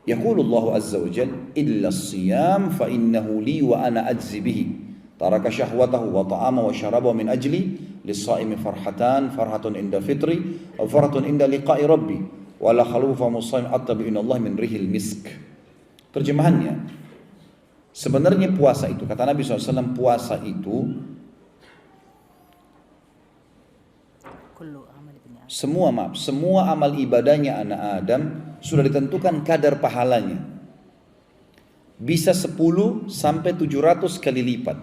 Yaqulullahu azza wa jal, illa siyam fa innahu li wa ana ajzi bihi. Taraka syahwatahu wa ta'ama wa syaraba min ajli, lis-saimi farhatan, farhatun inda fitri, wa farhatun inda liqa'i rabbi, wa la khalufa musayim attabi inallah min rihil misk. Terjemahannya, sebenarnya puasa itu, kata Nabi SAW, puasa itu semua amal ibadahnya anak Adam sudah ditentukan kadar pahalanya. Bisa 10 sampai 700 kali lipat.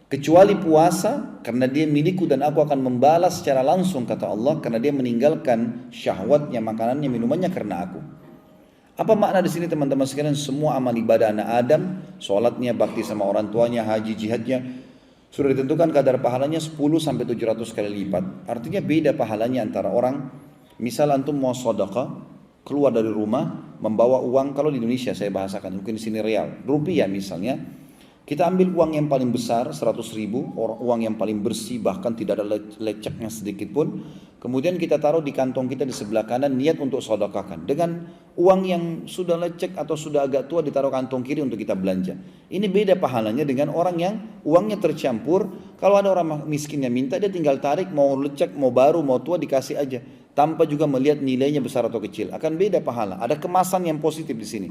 Kecuali puasa, karena dia milikku dan aku akan membalas secara langsung, kata Allah, karena dia meninggalkan syahwatnya, makanannya, minumannya karena aku. Apa makna di sini teman-teman sekalian? Semua amal ibadah anak Adam, sholatnya, bakti sama orang tuanya, haji, jihadnya, sudah ditentukan kadar pahalanya 10 sampai 700 kali lipat. Artinya beda pahalanya antara orang, misal antum mau sedekah, keluar dari rumah, membawa uang, kalau di Indonesia saya bahasakan, mungkin di sini real, rupiah misalnya, kita ambil uang yang paling besar 100.000, uang yang paling bersih, bahkan tidak ada leceknya sedikit pun. Kemudian kita taruh di kantong kita di sebelah kanan, niat untuk sedekahkan. Dengan uang yang sudah lecek atau sudah agak tua ditaruh kantong kiri untuk kita belanja. Ini beda pahalanya dengan orang yang uangnya tercampur. Kalau ada orang miskin yang minta, dia tinggal tarik, mau lecek, mau baru, mau tua, dikasih aja, tanpa juga melihat nilainya besar atau kecil. Akan beda pahala. Ada kemasan yang positif di sini.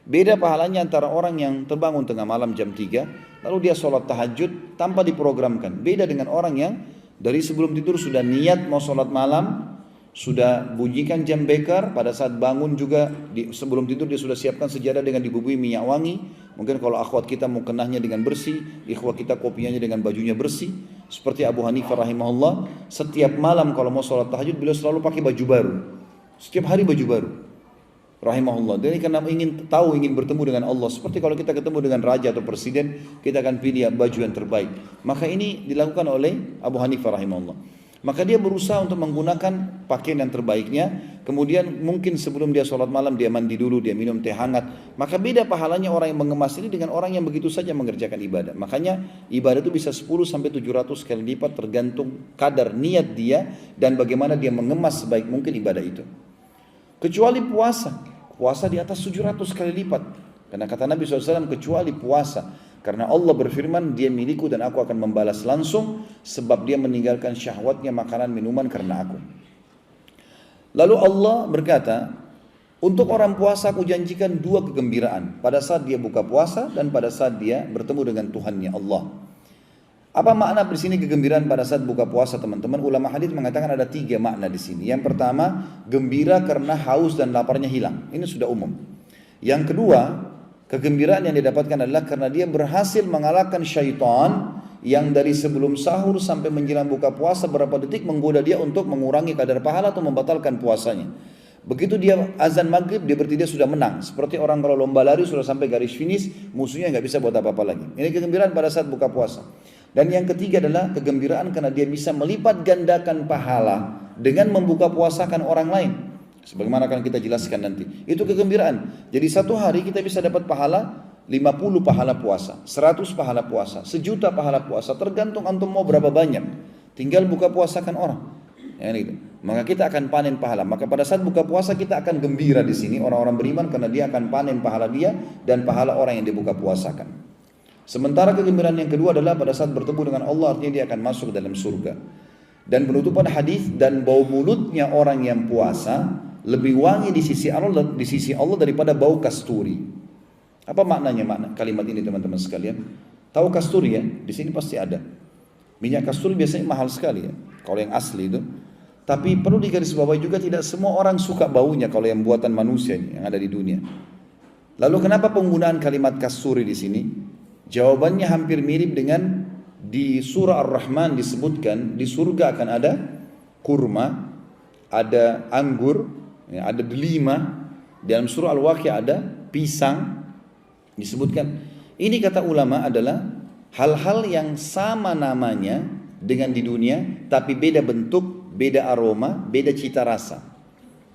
Beda pahalanya antara orang yang terbangun tengah malam jam 3, lalu dia sholat tahajud tanpa diprogramkan. Beda dengan orang yang dari sebelum tidur sudah niat mau sholat malam, sudah bunyikan jam beker, pada saat bangun juga sebelum tidur dia sudah siapkan sejadah dengan dibubuhi minyak wangi. Mungkin kalau akhwat kita mau kenahnya dengan bersih, ikhwat kita kopiahnya dengan bajunya bersih. Seperti Abu Hanifah rahimahullah, setiap malam kalau mau sholat tahajud beliau selalu pakai baju baru. Setiap hari baju baru. Rahimahullah. Jadi karena ingin bertemu dengan Allah. Seperti kalau kita ketemu dengan raja atau presiden, kita akan pilih baju yang terbaik. Maka ini dilakukan oleh Abu Hanifah rahimahullah. Maka dia berusaha untuk menggunakan pakaian yang terbaiknya. Kemudian mungkin sebelum dia sholat malam, dia mandi dulu, dia minum teh hangat. Maka beda pahalanya orang yang mengemas ini dengan orang yang begitu saja mengerjakan ibadah. Makanya ibadah itu bisa 10 sampai 700 kali lipat tergantung kadar niat dia dan bagaimana dia mengemas sebaik mungkin ibadah itu. Kecuali puasa di atas 700 kali lipat. Karena kata Nabi SAW, kecuali puasa. Karena Allah berfirman, dia milikku dan aku akan membalas langsung, sebab dia meninggalkan syahwatnya, makanan, minuman karena aku. Lalu Allah berkata, untuk orang puasa aku janjikan 2 kegembiraan. Pada saat dia buka puasa dan pada saat dia bertemu dengan Tuhannya Allah. Apa makna di sini kegembiraan pada saat buka puasa, teman-teman? Ulama hadis mengatakan ada 3 makna di sini. Yang pertama, gembira karena haus dan laparnya hilang. Ini sudah umum. Yang kedua, kegembiraan yang didapatkan adalah karena dia berhasil mengalahkan syaitan yang dari sebelum sahur sampai menjelang buka puasa berapa detik menggoda dia untuk mengurangi kadar pahala atau membatalkan puasanya. Begitu dia azan maghrib, dia berarti dia sudah menang. Seperti orang kalau lomba lari sudah sampai garis finish, musuhnya nggak bisa buat apa-apa lagi. Ini kegembiraan pada saat buka puasa. Dan yang ketiga adalah kegembiraan karena dia bisa melipat gandakan pahala dengan membuka puasakan orang lain. Sebagaimana akan kita jelaskan nanti. Itu kegembiraan. Jadi satu hari kita bisa dapat pahala 50 pahala puasa, 100 pahala puasa, 1.000.000 pahala puasa. Tergantung antum mau berapa banyak. Tinggal buka puasakan orang. Ya, gitu. Maka kita akan panen pahala. Maka pada saat buka puasa kita akan gembira di sini orang-orang beriman karena dia akan panen pahala dia dan pahala orang yang dibuka puasakan. Sementara kegembiraan yang kedua adalah pada saat bertemu dengan Allah, artinya dia akan masuk ke dalam surga. Dan penutupan hadis, dan bau mulutnya orang yang puasa lebih wangi di sisi Allah daripada bau kasturi. Apa maknanya kalimat ini teman-teman sekalian? Tahu kasturi ya? Di sini pasti ada. Minyak kasturi biasanya mahal sekali ya, kalau yang asli itu. Tapi perlu digarisbawahi juga tidak semua orang suka baunya kalau yang buatan manusia yang ada di dunia. Lalu kenapa penggunaan kalimat kasturi di sini? Jawabannya hampir mirip dengan di surah Ar-Rahman disebutkan di surga akan ada kurma, ada anggur, ada delima. Dalam surah Al-Waqiah ada pisang disebutkan. Ini kata ulama adalah hal-hal yang sama namanya dengan di dunia, tapi beda bentuk, beda aroma, beda cita rasa.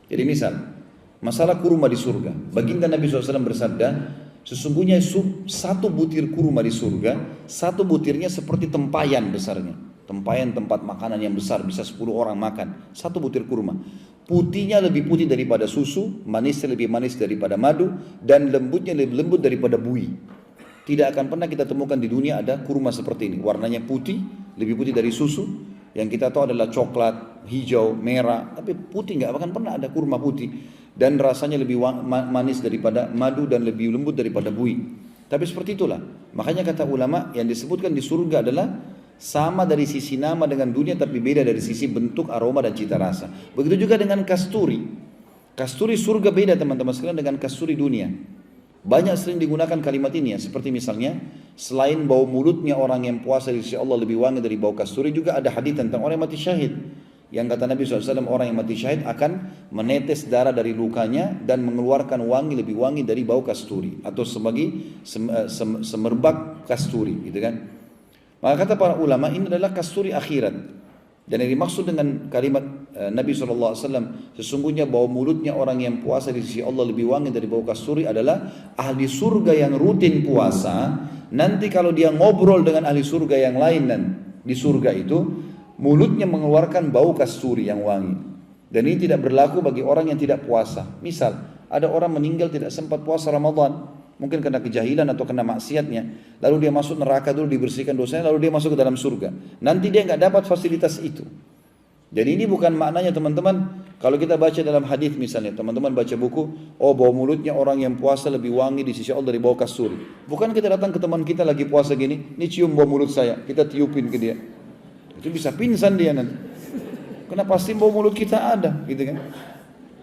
Jadi misal masalah kurma di surga, baginda Nabi SAW bersabda, sesungguhnya 1 butir kurma di surga, 1 butirnya seperti tempayan besarnya. Tempayan tempat makanan yang besar, bisa 10 orang makan. Satu butir kurma. Putihnya lebih putih daripada susu, manisnya lebih manis daripada madu, dan lembutnya lebih lembut daripada buih. Tidak akan pernah kita temukan di dunia ada kurma seperti ini. Warnanya putih, lebih putih dari susu. Yang kita tahu adalah coklat, hijau, merah. Tapi putih nggak akan pernah ada kurma putih. Dan rasanya lebih manis daripada madu dan lebih lembut daripada buih. Tapi seperti itulah. Makanya kata ulama yang disebutkan di surga adalah sama dari sisi nama dengan dunia, tapi beda dari sisi bentuk, aroma dan cita rasa. Begitu juga dengan kasturi. Kasturi surga beda teman-teman sekalian dengan kasturi dunia. Banyak sering digunakan kalimat ini ya, seperti misalnya selain bau mulutnya orang yang puasa di sisi Allah lebih wangi dari bau kasturi, juga ada hadis tentang orang yang mati syahid. Yang kata Nabi SAW, orang yang mati syahid akan menetes darah dari lukanya dan mengeluarkan wangi lebih wangi dari bau kasturi atau sebagai semerbak kasturi, gitu kan? Maka kata para ulama ini adalah kasturi akhirat. Dan yang dimaksud dengan kalimat Nabi SAW, sesungguhnya bau mulutnya orang yang puasa di sisi Allah lebih wangi dari bau kasturi adalah ahli surga yang rutin puasa. Nanti kalau dia ngobrol dengan ahli surga yang lain dan di surga itu, mulutnya mengeluarkan bau kasturi yang wangi. Dan ini tidak berlaku bagi orang yang tidak puasa. Misal, ada orang meninggal tidak sempat puasa Ramadan, mungkin karena kejahilan atau kena maksiatnya, lalu dia masuk neraka dulu, dibersihkan dosanya, lalu dia masuk ke dalam surga. Nanti dia nggak dapat fasilitas itu. Jadi ini bukan maknanya teman-teman, kalau kita baca dalam hadis misalnya, teman-teman baca buku, oh bau mulutnya orang yang puasa lebih wangi di sisi Allah dari bau kasturi. Bukan kita datang ke teman kita lagi puasa gini, ini cium bau mulut saya, kita tiupin ke dia. Itu bisa pingsan dia nanti. Karena pasti bau mulut kita ada, gitu kan.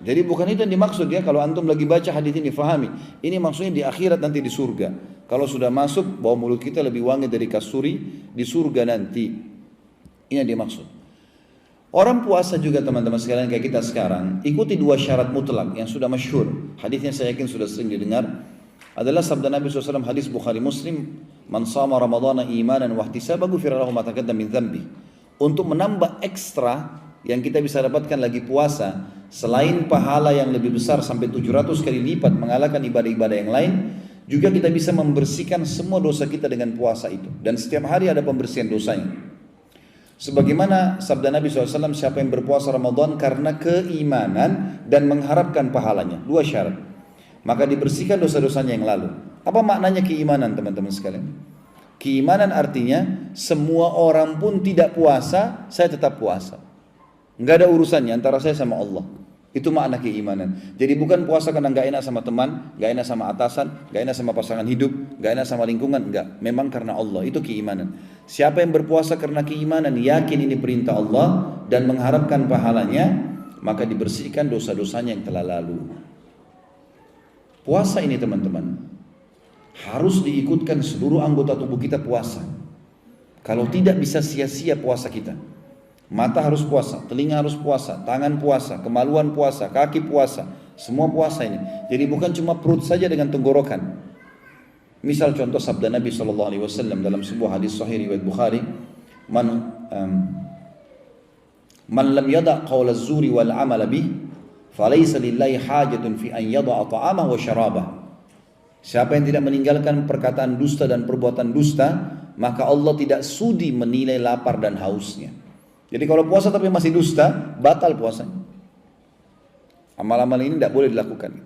Jadi bukan itu yang dimaksud ya. Kalau antum lagi baca hadis ini, fahami. Ini maksudnya di akhirat nanti di surga. Kalau sudah masuk, bau mulut kita lebih wangi dari kasturi di surga nanti. Ini yang dimaksud. Orang puasa juga teman-teman sekalian kayak kita sekarang, ikuti 2 syarat mutlak yang sudah masyhur. Hadisnya saya yakin sudah sering didengar. Adalah sabda Nabi SAW, hadis Bukhari Muslim, man sama Ramadana imanan wahtisaba ghufira lahu ma taqaddama min dhanbi. Untuk menambah ekstra yang kita bisa dapatkan lagi puasa, selain pahala yang lebih besar sampai 700 kali lipat mengalahkan ibadah-ibadah yang lain, juga kita bisa membersihkan semua dosa kita dengan puasa itu. Dan setiap hari ada pembersihan dosanya. Sebagaimana sabda Nabi SAW, siapa yang berpuasa Ramadan karena keimanan dan mengharapkan pahalanya, 2 syarat, maka dibersihkan dosa-dosanya yang lalu. Apa maknanya keimanan teman-teman sekalian? Keimanan artinya semua orang pun tidak puasa, saya tetap puasa. Enggak ada urusannya antara saya sama Allah. Itu makna keimanan. Jadi bukan puasa karena enggak enak sama teman, enggak enak sama atasan, enggak enak sama pasangan hidup, enggak enak sama lingkungan, enggak. Memang karena Allah, itu keimanan. Siapa yang berpuasa karena keimanan, yakin ini perintah Allah dan mengharapkan pahalanya, maka dibersihkan dosa-dosanya yang telah lalu. Puasa ini teman-teman harus diikutkan seluruh anggota tubuh kita puasa. Kalau tidak bisa sia-sia puasa kita. Mata harus puasa, telinga harus puasa, tangan puasa, kemaluan puasa, kaki puasa, semua puasa ini. Jadi bukan cuma perut saja dengan tenggorokan. Misal contoh sabda Nabi SAW dalam sebuah hadis sahih riwayat Bukhari, man lam yada' qawl az-zuri wal 'amala bih, falaysa lillahi hajatun fi an yada'a ta'amahu wa syarabah. Siapa yang tidak meninggalkan perkataan dusta dan perbuatan dusta, maka Allah tidak sudi menilai lapar dan hausnya. Jadi kalau puasa tapi masih dusta, batal puasanya. Amal-amal ini tidak boleh dilakukan.